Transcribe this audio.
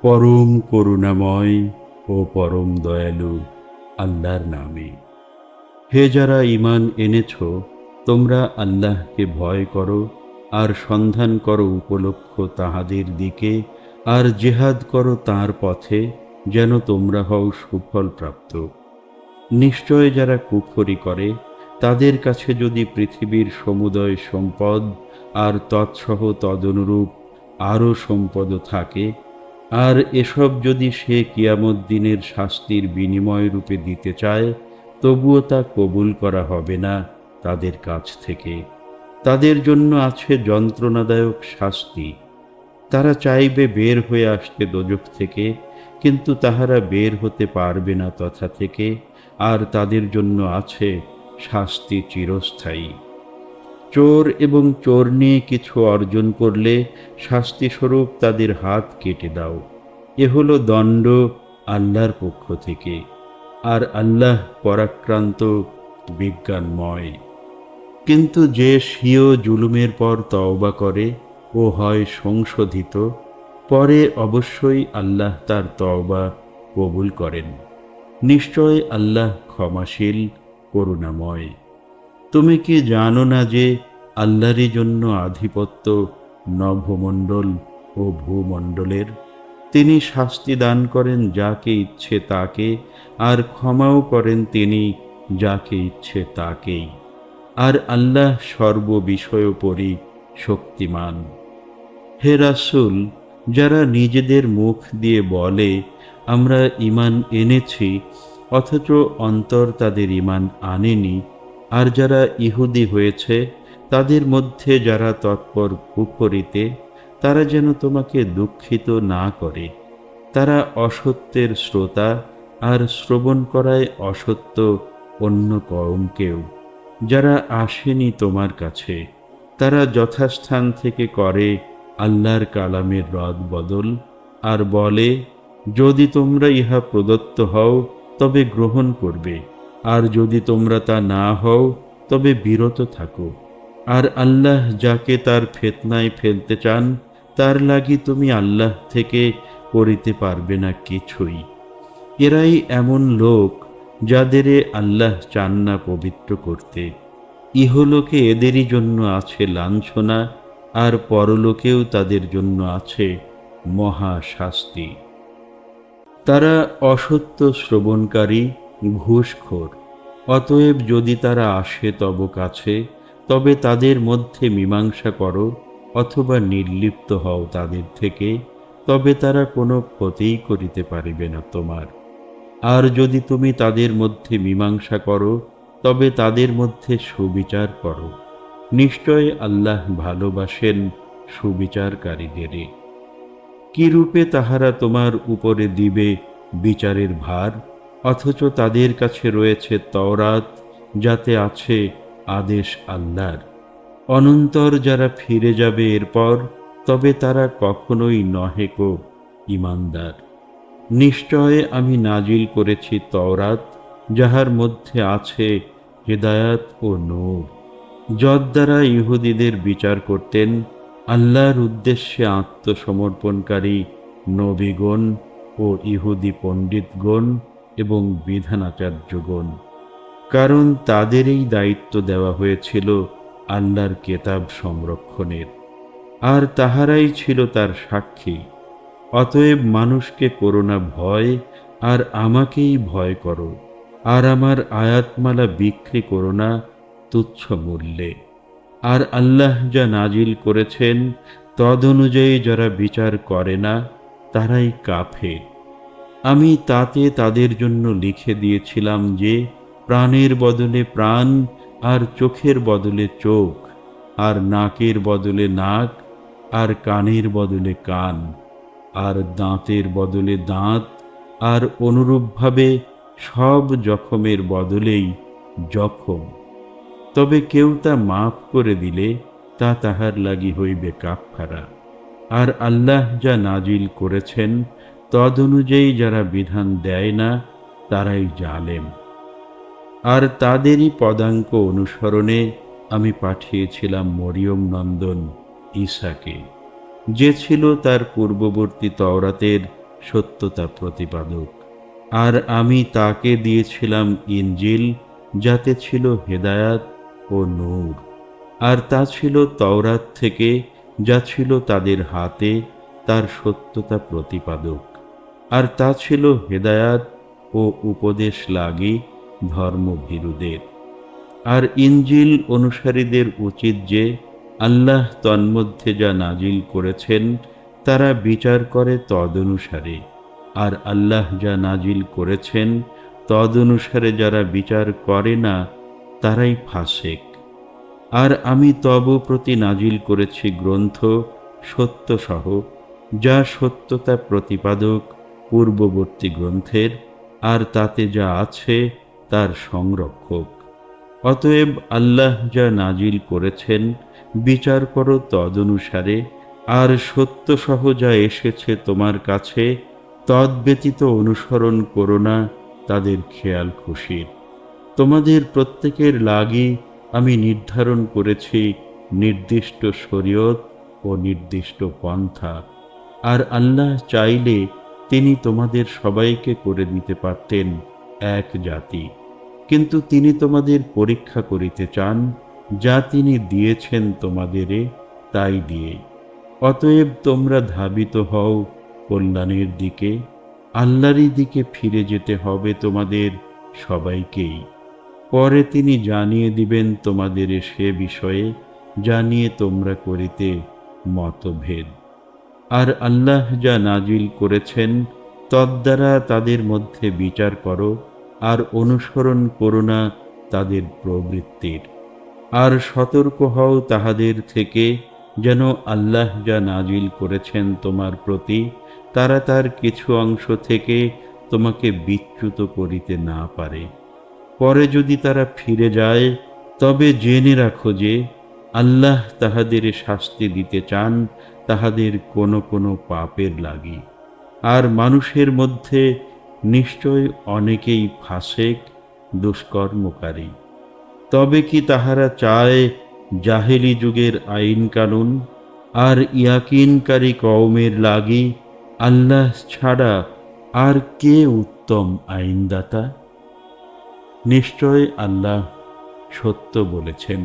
পরম করুণাময় ও পরম দয়ালু আল্লাহর নামে। হে যারা ঈমান এনেছ, তোমরা আল্লাহকে ভয় করো আর সন্ধান করো উপলক্ষ তাহাদের দিকে, আর জেহাদ করো তাঁর পথে, যেন তোমরা হও সুফল প্রাপ্ত। নিশ্চয় যারা কুফরি করে, তাদের কাছে যদি পৃথিবীর সমুদয় সম্পদ আর তৎসহ তদনুরূপ আরও সম্পদও থাকে, আর এসব যদি সে কিয়ামত দিনের শাস্তির বিনিময় রূপে দিতে চায়, তবুও তা কবুল করা হবে না তাদের কাছ থেকে। তাদের জন্য আছে যন্ত্রণাদায়ক শাস্তি। তারা চাইবে বের হয়ে আসতে দোজখ থেকে, কিন্তু তাহারা বের হতে পারবে না তথা থেকে, আর তাদের জন্য আছে শাস্তি চিরস্থায়ী। চোর এবং চোর নিয়ে কিছু অর্জন করলে শাস্তিস্বরূপ তাদের হাত কেটে দাও। এ হলো দণ্ড আল্লাহর পক্ষ থেকে, আর আল্লাহ পরাক্রান্ত বিজ্ঞানময়। কিন্তু যে স্বীয় জুলুমের পর তওবা করে ও হয় সংশোধিত, পরে অবশ্যই আল্লাহ তার তওবা কবুল করেন। নিশ্চয় আল্লাহ ক্ষমাশীল, করুণাময়। তুমি কি জানো না যে আল্লাহরই জন্য আধিপত্য নভমণ্ডল ও ভূমণ্ডলের? তিনি শাস্তি দান করেন যাকে ইচ্ছে তাকে, আর ক্ষমাও করেন তিনি যাকে ইচ্ছে তাকেই। আর আল্লাহ সর্ববিষয়োপরি শক্তিমান। হে রাসূল, যারা নিজেদের মুখ দিয়ে বলে আমরা ঈমান এনেছি, অথচ অন্তর তাদের ঈমান আনেনি, আর যারা ইহুদি হয়েছে তাদের মধ্যে যারা তৎপর কুফরিতে, তারা যেন তোমাকে দুঃখিত না করে। তারা অসত্যের শ্রোতা, আর শ্রবণ করায় অসত্য অন্য কওমকেও, যারা আসেনি তোমার কাছে। তারা যথাস্থান থেকে করে আল্লাহর কালামের রদ বদল, আর বলে, যদি তোমরা ইহা প্রদত্ত হও তবে গ্রহণ করবে, আর যদি তোমরা তা না হও তবে বিরত থাকো। আর আল্লাহ যাকে তার ফিতনায় ফেলতে চান, তার লাগি তুমি আল্লাহ থেকে করিতে পারবে না কিছুই। এরাই এমন লোক যাদেরে আল্লাহ চান না পবিত্র করতে। ইহলোকে এদেরই জন্য আছে লাঞ্ছনা, আর পরলোকেও তাদের জন্য আছে মহা শাস্তি। তারা অসত্য শ্রবণকারী, ঘুষখোর। অতএব যদি তারা আসে তব কাছে, তবে তাদের মধ্যে মীমাংসা করো, অথবা নির্লিপ্ত হও তাদের থেকে, তবে তারা কোনো ক্ষতিই করিতে পারিবে না তোমার। আর যদি তুমি তাদের মধ্যে মীমাংসা করো, তবে তাদের মধ্যে সুবিচার করো। নিশ্চয় আল্লাহ ভালোবাসেন সুবিচারকারীদেরই। কি রূপে তাহারা তোমার উপরে দিবে বিচারের ভার, অথচ তাদের কাছে রয়েছে তওরাত, যাতে আছে আদেশ আল্লাহর। অনন্তর যারা ফিরে যাবে এরপর, তবে তারা কখনোই নহে কো ঈমানদার। নিশ্চয় আমি নাজিল করেছি তওরাত, যাহার মধ্যে আছে হেদায়াত ও নূর, যদ্বারা ইহুদিদের বিচার করতেন আল্লাহর উদ্দেশ্যে আত্মসমর্পণকারী নবীগণ ও ইহুদি পণ্ডিতগণ এবং বিধানাচার্যগণ। কারণ তাদেরই দায়িত্ব দেওয়া হয়েছিল আল্লাহর কেতাব সংরক্ষণের, আর তাহারাই ছিল তার সাক্ষী। অতএব মানুষকে করো না ভয়, আর আমাকেই ভয় করো, আর আমার আয়াতমালা বিক্রি করো না তুচ্ছ মূল্যে। আর আল্লাহ যা নাজিল করেছেন তদনুযায়ী যারা বিচার করে না, তারাই কাফের। আমি তাতে তাদের জন্য লিখে দিয়েছিলাম যে প্রাণের বদলে প্রাণ, আর চোখের বদলে চোখ, আর নাকের বদলে নাক, আর কানের বদলে কান, আর দাঁতের বদলে দাঁত, আর অনুরূপভাবে সব জখমের বদলেই জখম। তবে কেউ তা মাফ করে দিলে তা তাহার লাগি হইবে কাফফারা। আর আল্লাহ যা নাজিল করেছেন তদনুযায়ী যারা বিধান দেয় না, তারাই জালেম। আর তাদেরই পদাঙ্ক অনুসরণে আমি পাঠিয়েছিলাম মরিয়ম নন্দন ঈসাকে, যে ছিল তার পূর্ববর্তী তওরাতের সত্যতা প্রতিপাদক। আর আমি তাকে দিয়েছিলাম ইনজিল, যাতে ছিল হেদায়াত ও নূর। আর তা ছিল তওরাত থেকে, যা ছিল তাদের হাতে, তার সত্যতা প্রতিপাদক। আর তা ছিল হেদায়াত ও উপদেশ লাগি ধর্মভীরুদের। আর ইনজিল অনুসারীদের উচিত যে আল্লাহ তন্মধ্যে যা নাজিল করেছেন তারা বিচার করে তদনুসারে, আর আল্লাহ যা নাজিল করেছেন তদনুসারে যারা বিচার করে না তারাই ফাসেক। আর আমি তব প্রতি নাজিল করেছি গ্রন্থ সত্যসহ, যা সত্যতা প্রতিপাদক পূর্ববর্তী গ্রন্থের, আর তাতে যা আছে তার সংরক্ষক। অতএব আল্লাহ যা নাজিল করেছেন বিচার করো তদনুসারে, আর সত্যসহ যা এসেছে তোমার কাছে তদ্ব্যতীত অনুসরণ করো না তাদের খেয়াল খুশির। তোমাদের প্রত্যেকের লাগি আমি নির্ধারণ করেছি নির্দিষ্ট শরীয়ত ও নির্দিষ্ট পন্থা। আর আল্লাহ চাইলে তিনি তোমাদের সবাইকে করে দিতে পারতেন এক জাতি, কিন্তু তিনি তোমাদের পরীক্ষা করিতে চান, যা তিনি দিয়েছেন তোমাদেরে তাই দিয়ে। অতএব তোমরা ধাবিত হও কল্যাণের দিকে, আল্লাহরই দিকে ফিরে যেতে হবে তোমাদের সবাইকেই। পরে তিনি জানিয়ে দিবেন তোমাদের সে বিষয়ে যা নিয়ে তোমরা করিতে মতভেদ। আর আল্লাহ যা নাজিল করেছেন তদ্বারা তাদের মধ্যে বিচার করো, আর অনুসরণ করো না তাদের প্রবৃত্তির। আর সতর্ক হও তাহাদের থেকে, যেন আল্লাহ যা নাজিল করেছেন তোমার প্রতি তারা তার কিছু অংশ থেকে তোমাকে বিচ্যুত করিতে না পারে। পরে যদি তারা ফিরে যায় তবে জেনে রাখো যে আল্লাহ তাহাদের শাস্তি দিতে চান তাহাদের কোনো কোনো পাপের লাগি। আর মানুষের মধ্যে নিশ্চয় অনেকেই ফাসেক, দুষ্কর্মকারী। তবে কি তাহারা চায় জাহেলি যুগের আইন কানুন? আর ইয়াকিনকারী কওমের লাগি আল্লাহ ছাড়া আর কে উত্তম আইনদাতা? নিশ্চয় আল্লাহ সত্য বলেছেন।